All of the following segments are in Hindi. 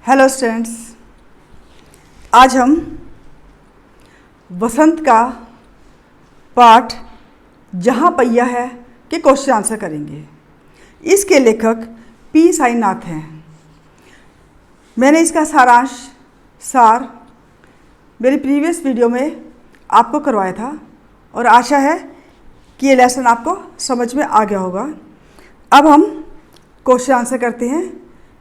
हेलो स्टूडेंट्स, आज हम वसंत का पाठ जहाँ पहिया है के क्वेश्चन आंसर करेंगे। इसके लेखक पी साईनाथ हैं। मैंने इसका सार मेरी प्रीवियस वीडियो में आपको करवाया था और आशा है कि ये लेसन आपको समझ में आ गया होगा। अब हम क्वेश्चन आंसर करते हैं,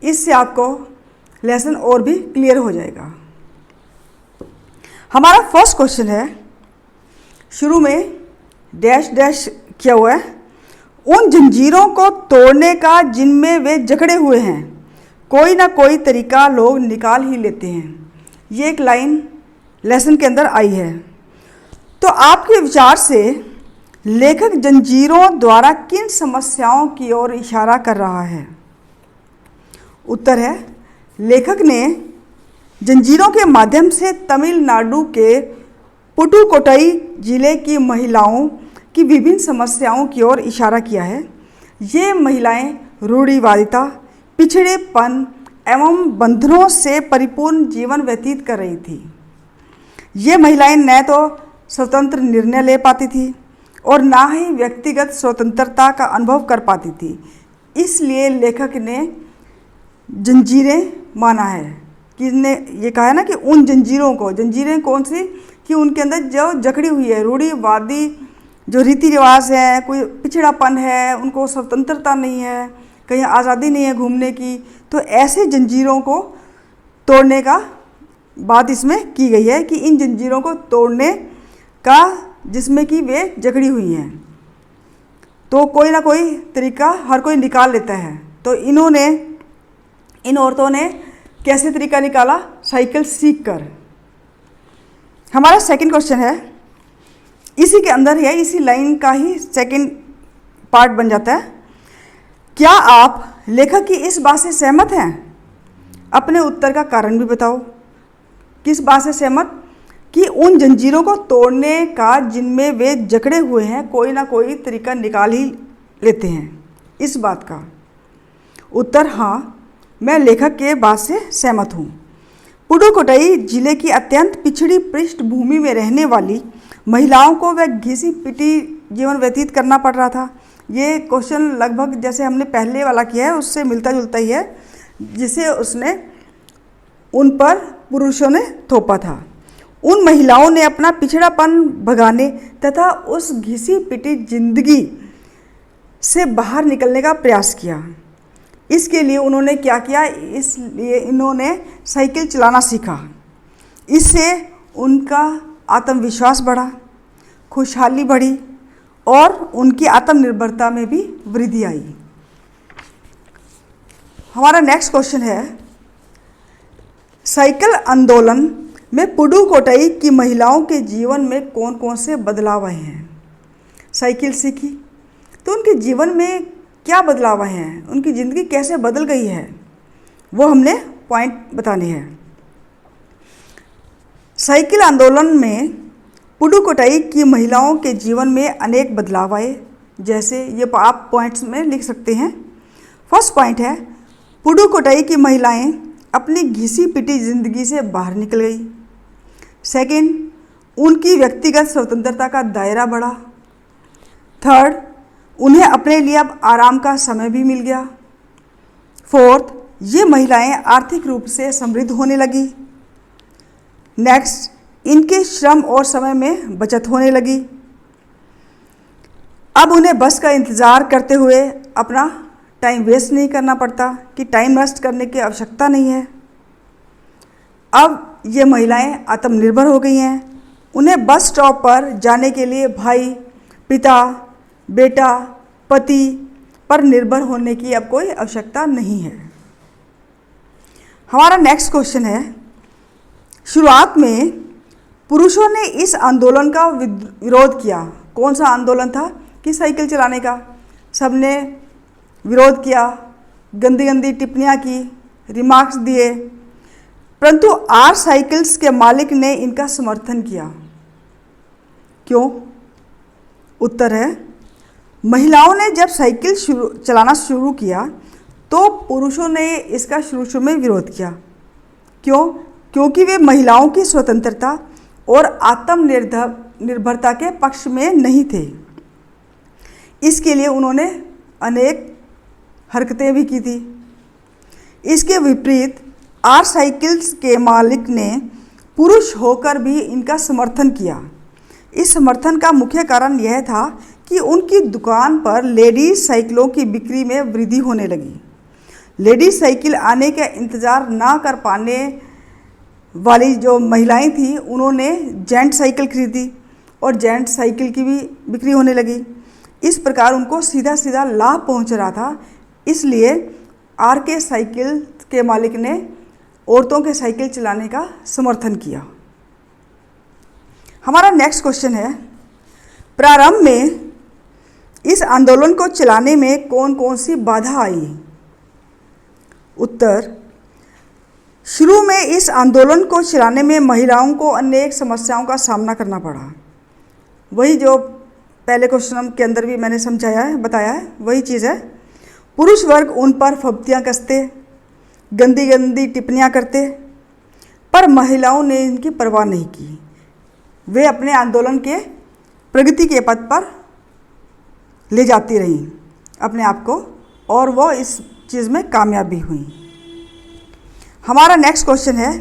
इससे आपको लेसन और भी क्लियर हो जाएगा। हमारा फर्स्ट क्वेश्चन है, शुरू में डैश डैश किया हुआ है, उन जंजीरों को तोड़ने का जिनमें वे जकड़े हुए हैं कोई ना कोई तरीका लोग निकाल ही लेते हैं। ये एक लाइन लेसन के अंदर आई है। तो आपके विचार से लेखक जंजीरों द्वारा किन समस्याओं की ओर इशारा कर रहा है? उत्तर है, लेखक ने जंजीरों के माध्यम से तमिलनाडु के पुडुकोट्टई जिले की महिलाओं की विभिन्न समस्याओं की ओर इशारा किया है। ये महिलाएं रूढ़िवादिता, पिछड़ेपन एवं बंधनों से परिपूर्ण जीवन व्यतीत कर रही थी। ये महिलाएं न तो स्वतंत्र निर्णय ले पाती थी और ना ही व्यक्तिगत स्वतंत्रता का अनुभव कर पाती थी। इसलिए लेखक ने जंजीरें माना है कि ने ये कहा है ना कि उन जंजीरों को, जंजीरें कौन सी कि उनके अंदर जो जकड़ी हुई है, रूढ़िवादी जो रीति रिवाज है, कोई पिछड़ापन है, उनको स्वतंत्रता नहीं है, कहीं आज़ादी नहीं है घूमने की, तो ऐसे जंजीरों को तोड़ने का बात इसमें की गई है कि इन जंजीरों को तोड़ने का जिसमें कि वे जकड़ी हुई हैं, तो कोई ना कोई तरीका हर कोई निकाल लेता है। तो इन औरतों ने कैसे तरीका निकाला? साइकिल सीख कर। हमारा सेकंड क्वेश्चन है, इसी के अंदर है, इसी लाइन का ही सेकंड पार्ट बन जाता है। क्या आप लेखक की इस बात से सहमत हैं? अपने उत्तर का कारण भी बताओ। किस बात से सहमत? कि उन जंजीरों को तोड़ने का जिनमें वे जकड़े हुए हैं कोई ना कोई तरीका निकाल ही लेते हैं, इस बात का। उत्तर, हाँ, मैं लेखक के बात से सहमत हूँ। पुडुकोट्टई जिले की अत्यंत पिछड़ी पृष्ठभूमि में रहने वाली महिलाओं को वह घिसी पिटी जीवन व्यतीत करना पड़ रहा था। ये क्वेश्चन लगभग जैसे हमने पहले वाला किया है उससे मिलता जुलता ही है, जिसे उसने उन पर पुरुषों ने थोपा था। उन महिलाओं ने अपना पिछड़ापन भगाने तथा उस घिसी पिटी जिंदगी से बाहर निकलने का प्रयास किया। इसके लिए उन्होंने क्या किया? इसलिए इन्होंने साइकिल चलाना सीखा। इससे उनका आत्मविश्वास बढ़ा, खुशहाली बढ़ी और उनकी आत्मनिर्भरता में भी वृद्धि आई। हमारा नेक्स्ट क्वेश्चन है, साइकिल आंदोलन में पुडुकोट्टई की महिलाओं के जीवन में कौन कौन से बदलाव आए हैं? साइकिल सीखी तो उनके जीवन में क्या बदलाव आए हैं, उनकी ज़िंदगी कैसे बदल गई है, वो हमने पॉइंट बताने हैं। साइकिल आंदोलन में पुडुकोट्टई की महिलाओं के जीवन में अनेक बदलाव आए, जैसे ये आप पॉइंट्स में लिख सकते हैं। फर्स्ट पॉइंट है, पुडुकोट्टई की महिलाएं अपनी घिसी पिटी जिंदगी से बाहर निकल गई। सेकंड, उनकी व्यक्तिगत स्वतंत्रता का दायरा बढ़ा। थर्ड, उन्हें अपने लिए अब आराम का समय भी मिल गया। फोर्थ, ये महिलाएं आर्थिक रूप से समृद्ध होने लगी। नेक्स्ट, इनके श्रम और समय में बचत होने लगी। अब उन्हें बस का इंतज़ार करते हुए अपना टाइम वेस्ट नहीं करना पड़ता कि टाइम वेस्ट करने की आवश्यकता नहीं है। अब ये महिलाएं आत्मनिर्भर हो गई हैं। उन्हें बस स्टॉप पर जाने के लिए भाई, पिता, बेटा, पति पर निर्भर होने की अब कोई आवश्यकता नहीं है। हमारा नेक्स्ट क्वेश्चन है, शुरुआत में पुरुषों ने इस आंदोलन का विरोध किया। कौन सा आंदोलन था? कि साइकिल चलाने का। सबने विरोध किया, गंदी गंदी टिप्पणियाँ की, रिमार्क्स दिए, परंतु आर साइकिल्स के मालिक ने इनका समर्थन किया। क्यों? उत्तर है, महिलाओं ने जब साइकिल चलाना शुरू किया तो पुरुषों ने इसका शुरू में विरोध किया। क्यों? क्योंकि वे महिलाओं की स्वतंत्रता और आत्मनिर्भरता के पक्ष में नहीं थे। इसके लिए उन्होंने अनेक हरकतें भी की थी। इसके विपरीत आर साइकिल्स के मालिक ने पुरुष होकर भी इनका समर्थन किया। इस समर्थन का मुख्य कारण यह था कि उनकी दुकान पर लेडीज साइकिलों की बिक्री में वृद्धि होने लगी। लेडीज साइकिल आने का इंतज़ार ना कर पाने वाली जो महिलाएं थीं, उन्होंने जेंट साइकिल खरीदी और जेंट साइकिल की भी बिक्री होने लगी। इस प्रकार उनको सीधा सीधा लाभ पहुंच रहा था। इसलिए आर के साइकिल के मालिक ने औरतों के साइकिल चलाने का समर्थन किया। हमारा नेक्स्ट क्वेश्चन है, प्रारंभ में इस आंदोलन को चलाने में कौन कौन सी बाधा आई? उत्तर, शुरू में इस आंदोलन को चलाने में महिलाओं को अनेक समस्याओं का सामना करना पड़ा। वही जो पहले क्वेश्चन के अंदर भी मैंने समझाया है, बताया है, वही चीज़ है। पुरुष वर्ग उन पर फब्तियाँ कसते, गंदी गंदी टिप्पणियाँ करते, पर महिलाओं ने इनकी परवाह नहीं की। वे अपने आंदोलन के प्रगति के पथ पर ले जाती रहीं अपने आप को, और वो इस चीज़ में कामयाब भी हुई। हमारा नेक्स्ट क्वेश्चन है,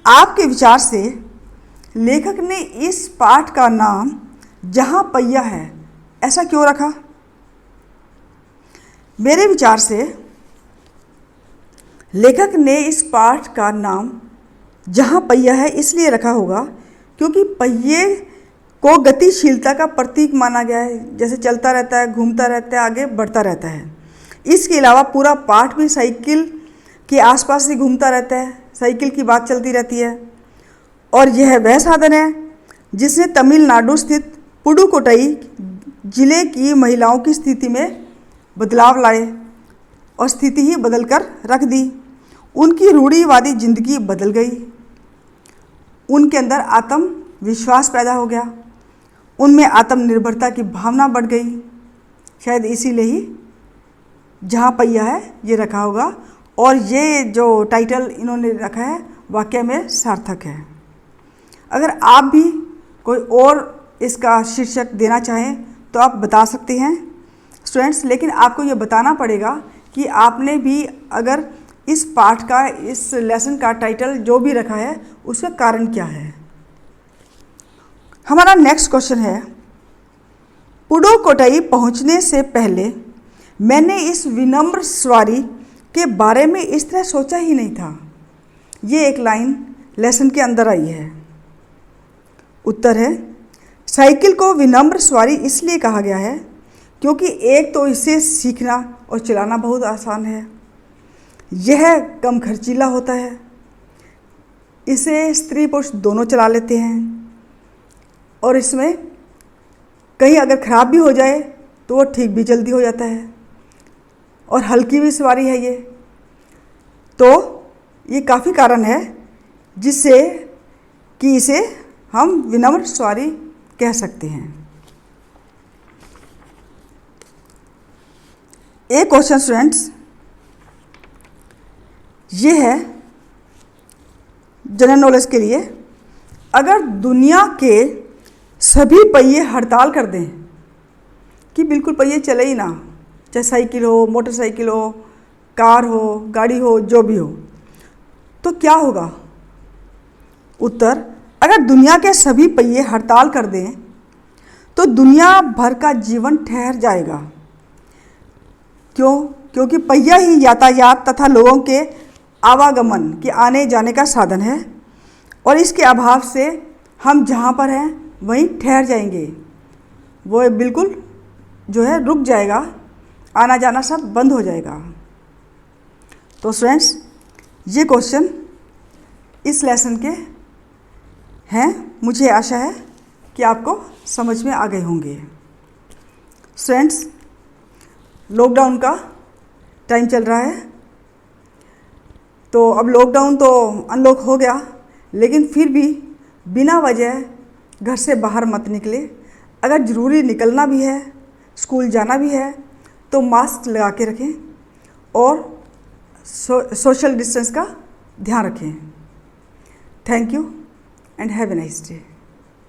आपके विचार से लेखक ने इस पाठ का नाम जहाँ पहिया है ऐसा क्यों रखा? मेरे विचार से लेखक ने इस पाठ का नाम जहाँ पहिया है इसलिए रखा होगा क्योंकि पहिए को गतिशीलता का प्रतीक माना गया है। जैसे चलता रहता है, घूमता रहता है, आगे बढ़ता रहता है। इसके अलावा पूरा पाठ भी साइकिल के आसपास ही घूमता रहता है, साइकिल की बात चलती रहती है। और यह वह साधन है जिसने तमिलनाडु स्थित पुडुकोट्टई जिले की महिलाओं की स्थिति में बदलाव लाए और स्थिति ही बदल कर रख दी। उनकी रूढ़िवादी जिंदगी बदल गई, उनके अंदर आत्मविश्वास पैदा हो गया, उनमें आत्मनिर्भरता की भावना बढ़ गई। शायद इसीलिए ही जहाँ पहिया है ये रखा होगा, और ये जो टाइटल इन्होंने रखा है वाकई में सार्थक है। अगर आप भी कोई और इसका शीर्षक देना चाहें तो आप बता सकते हैं स्टूडेंट्स, लेकिन आपको ये बताना पड़ेगा कि आपने भी अगर इस पाठ का, इस लेसन का टाइटल जो भी रखा है उसका कारण क्या है। हमारा नेक्स्ट क्वेश्चन है, पुडुकोट्टई पहुंचने से पहले मैंने इस विनम्र सवारी के बारे में इस तरह सोचा ही नहीं था। ये एक लाइन लेसन के अंदर आई है। उत्तर है, साइकिल को विनम्र सवारी इसलिए कहा गया है क्योंकि एक तो इसे सीखना और चलाना बहुत आसान है, यह कम खर्चीला होता है, इसे स्त्री पुरुष दोनों चला लेते हैं, और इसमें कहीं अगर ख़राब भी हो जाए तो वो ठीक भी जल्दी हो जाता है, और हल्की भी सवारी है ये। तो ये काफ़ी कारण है जिससे कि इसे हम विनम्र सवारी कह सकते हैं। एक क्वेश्चन स्टूडेंट्स ये है जनरल नॉलेज के लिए, अगर दुनिया के सभी पहिए हड़ताल कर दें कि बिल्कुल पहिए चले ही ना, चाहे साइकिल हो, मोटरसाइकिल हो, कार हो, गाड़ी हो, जो भी हो, तो क्या होगा? उत्तर, अगर दुनिया के सभी पहिए हड़ताल कर दें तो दुनिया भर का जीवन ठहर जाएगा। क्यों? क्योंकि पहिया ही यातायात तथा लोगों के आवागमन के आने जाने का साधन है, और इसके अभाव से हम जहाँ पर हैं वहीं ठहर जाएंगे, वो बिल्कुल जो है रुक जाएगा, आना जाना सब बंद हो जाएगा। तो स्टूडेंट्स ये क्वेश्चन इस लेसन के हैं। मुझे आशा है कि आपको समझ में आ गए होंगे। स्टूडेंट्स लॉकडाउन का टाइम चल रहा है, तो अब लॉकडाउन तो अनलॉक हो गया, लेकिन फिर भी बिना वजह घर से बाहर मत निकले। अगर ज़रूरी निकलना भी है, स्कूल जाना भी है, तो मास्क लगा के रखें और सोशल डिस्टेंस का ध्यान रखें। Thank you and have a nice day.